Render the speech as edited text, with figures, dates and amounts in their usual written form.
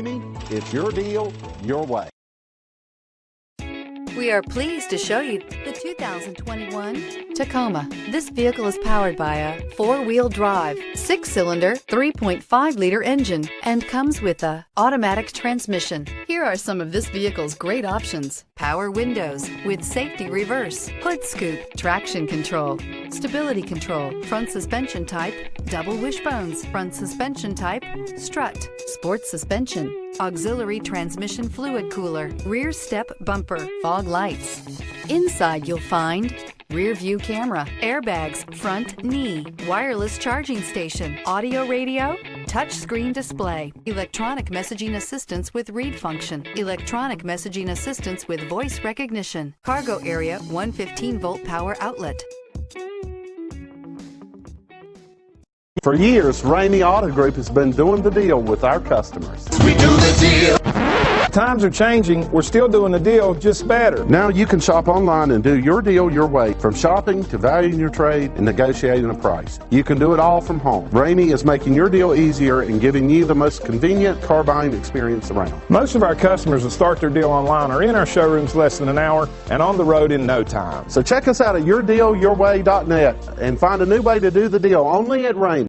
It's your deal, your way. We are pleased to show you the 2021 Tacoma. This vehicle is powered by a four-wheel drive, six-cylinder, 3.5-liter engine, and comes with a automatic transmission. Here are some of this vehicle's great options: power windows with safety reverse, hood scoop, traction control, stability control, front suspension type, double wishbones, front suspension type, strut, sports suspension, auxiliary transmission fluid cooler, rear step bumper, fog lights. Inside you'll find rear view camera, airbags, front knee, wireless charging station, audio radio, touchscreen display, electronic messaging assistance with read function, electronic messaging assistance with voice recognition, cargo area 115-volt power outlet. For years, Ramey Auto Group has been doing the deal with our customers. We do the deal. Times are changing. We're still doing the deal, just better. Now you can shop online and do your deal your way, from shopping to valuing your trade and negotiating a price. You can do it all from home. Ramey is making your deal easier and giving you the most convenient car buying experience around. Most of our customers that start their deal online are in our showrooms less than an hour and on the road in no time. So check us out at yourdealyourway.net and find a new way to do the deal only at Ramey.